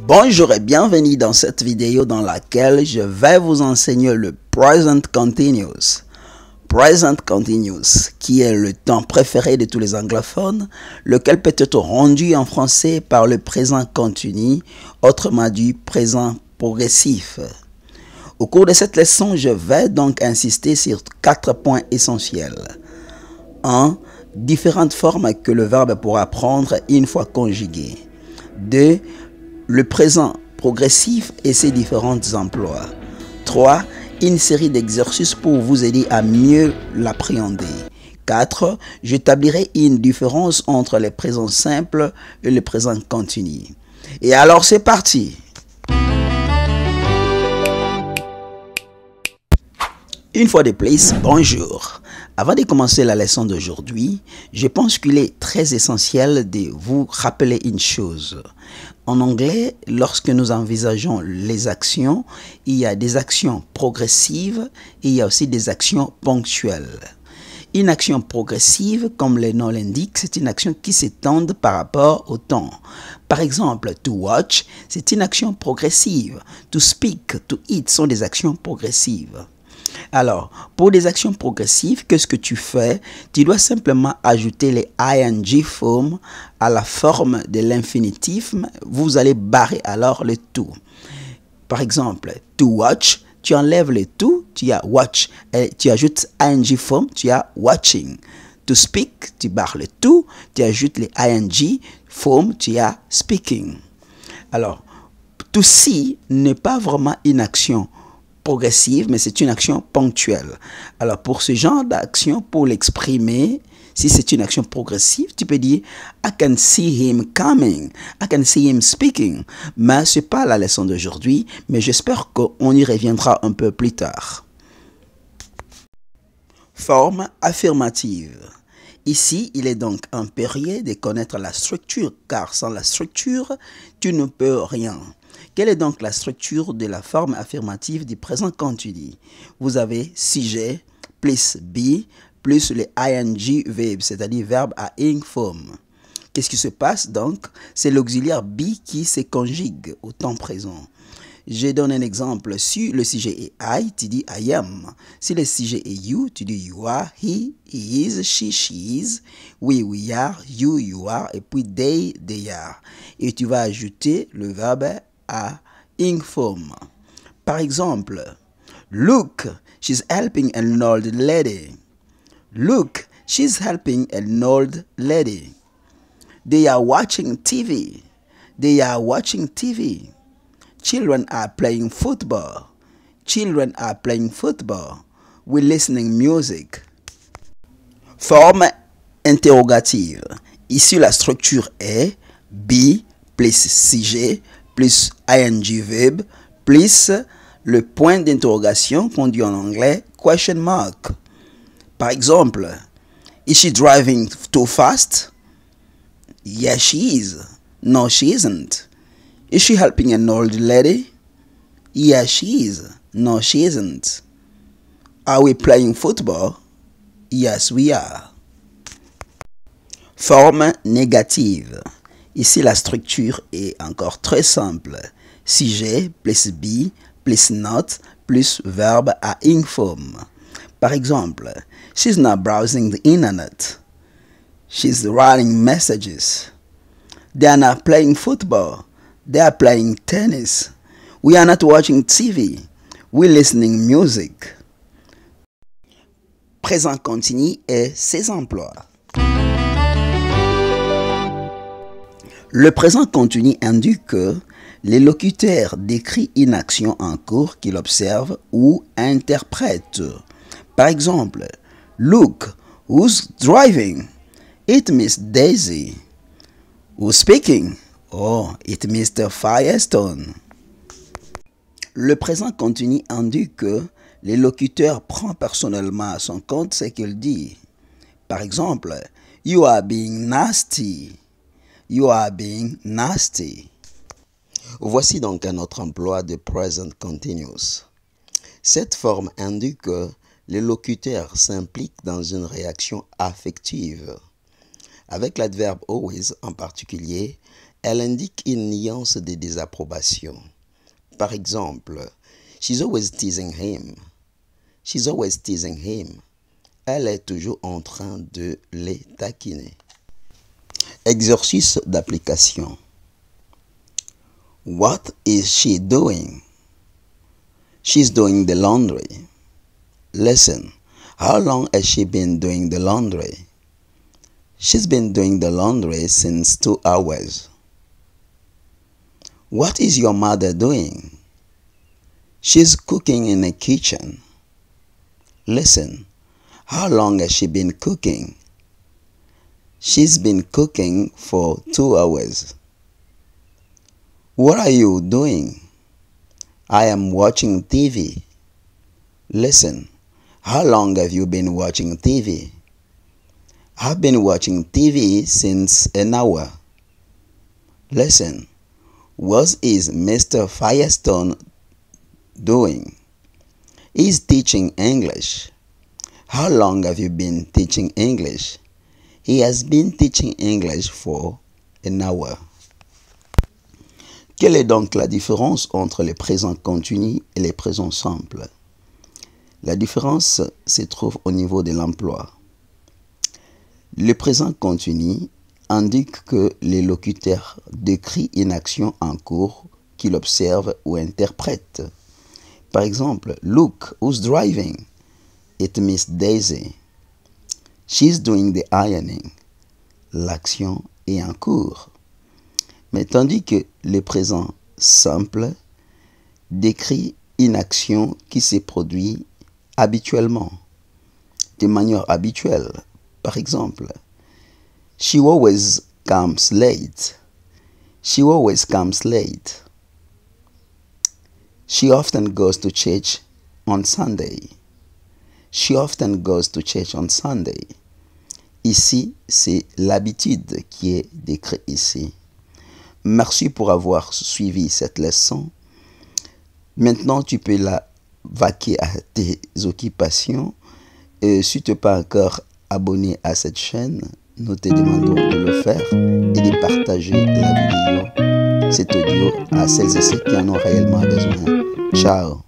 Bonjour et bienvenue dans cette vidéo dans laquelle je vais vous enseigner le Present Continuous. Present Continuous, qui est le temps préféré de tous les anglophones, lequel peut être rendu en français par le présent continu, autrement dit présent progressif. Au cours de cette leçon, je vais donc insister sur 4 points essentiels. 1. Différentes formes que le verbe pourra prendre une fois conjugué. 2. Le présent progressif et ses différents emplois. 3. Une série d'exercices pour vous aider à mieux l'appréhender. 4. J'établirai une différence entre les présents simples et le présent continu. Et alors c'est parti! Une fois de plus, bonjour. Avant de commencer la leçon d'aujourd'hui, je pense qu'il est très essentiel de vous rappeler une chose. En anglais, lorsque nous envisageons les actions, il y a des actions progressives et il y a aussi des actions ponctuelles. Une action progressive, comme le nom l'indique, c'est une action qui s'étend par rapport au temps. Par exemple, to watch, c'est une action progressive. To speak, to eat sont des actions progressives. Alors, pour des actions progressives, qu'est-ce que tu fais? Tu dois simplement ajouter les ing form à la forme de l'infinitif. Vous allez barrer alors le tout. Par exemple, to watch, tu enlèves le tout, tu as watch. Et tu ajoutes ing form, tu as watching. To speak, tu barres le tout, tu ajoutes les ing form, tu as speaking. Alors, to see n'est pas vraiment une action progressive, mais c'est une action ponctuelle. Alors, pour ce genre d'action, pour l'exprimer, si c'est une action progressive, tu peux dire I can see him coming, I can see him speaking. Mais ce n'est pas la leçon d'aujourd'hui, mais j'espère qu'on y reviendra un peu plus tard. Forme affirmative. Ici, il est donc impérieux de connaître la structure, car sans la structure, tu ne peux rien. Quelle est donc la structure de la forme affirmative du présent continu? Vous avez sujet plus be plus le ing verb, c'est-à-dire verbe à ing form. Qu'est-ce qui se passe donc? C'est l'auxiliaire be qui se conjugue au temps présent. Je donne un exemple. Si le sujet est I, tu dis I am. Si le sujet est you, tu dis you are, he is, she is, we are, you are, et puis they are. Et tu vas ajouter le verbe à ing form. Par exemple, look, she's helping an old lady. Look, she's helping an old lady. They are watching TV. They are watching TV. Children are playing football. Children are playing football. We're listening music. Forme interrogative. Ici, la structure est be plus sujet plus ing verb plus le point d'interrogation qu'on dit en anglais question mark. Par exemple, is she driving too fast? Yes, she is. No, she isn't. Is she helping an old lady? Yes, she is. No, she isn't. Are we playing football? Yes, we are. Forme négative. Ici, la structure est encore très simple. Sujet plus be plus not plus verbe à ing form. Par exemple, she's not browsing the internet. She's writing messages. They are not playing football. They are playing tennis. We are not watching TV. We're listening music. Présent continu et ses emplois. Le présent continu indique que le locuteur décrit une action en cours qu'il observe ou interprète. Par exemple, look, who's driving? It Miss Daisy. Who's speaking? Oh, it Mr. Firestone. Le présent continu indique que le locuteur prend personnellement à son compte ce qu'il dit. Par exemple, you are being nasty. You are being nasty. Voici donc un autre emploi de present continuous. Cette forme indique que le locuteur s'implique dans une réaction affective. Avec l'adverbe always en particulier, elle indique une nuance de désapprobation. Par exemple, she's always teasing him. She's always teasing him. Elle est toujours en train de les taquiner. Exercice d'application. What is she doing? She's doing the laundry. Listen, how long has she been doing the laundry? She's been doing the laundry since 2 hours. What is your mother doing? She's cooking in the kitchen. Listen, how long has she been cooking? She's been cooking for 2 hours. What are you doing? I am watching TV. Listen, how long have you been watching TV? I've been watching TV since an hour. Listen, what is Mr. Firestone doing? He's teaching English. How long have you been teaching English? He has been teaching English for an hour. Quelle est donc la différence entre les présents continus et les présents simples? La différence se trouve au niveau de l'emploi. Le présent continu indique que le locuteur décrit une action en cours qu'il observe ou interprète. Par exemple, look, who's driving? It's Miss Daisy. She's doing the ironing. L'action est en cours. Mais tandis que le présent simple décrit une action qui se produit habituellement, de manière habituelle. Par exemple, she always comes late. She always comes late. She often goes to church on Sunday. She often goes to church on Sunday. Ici, c'est l'habitude qui est décrite ici. Merci pour avoir suivi cette leçon. Maintenant, tu peux la vaquer à tes occupations. Si tu n'es pas encore abonné à cette chaîne, nous te demandons de le faire et de partager la vidéo, cet audio, à celles et ceux qui en ont réellement besoin. Ciao!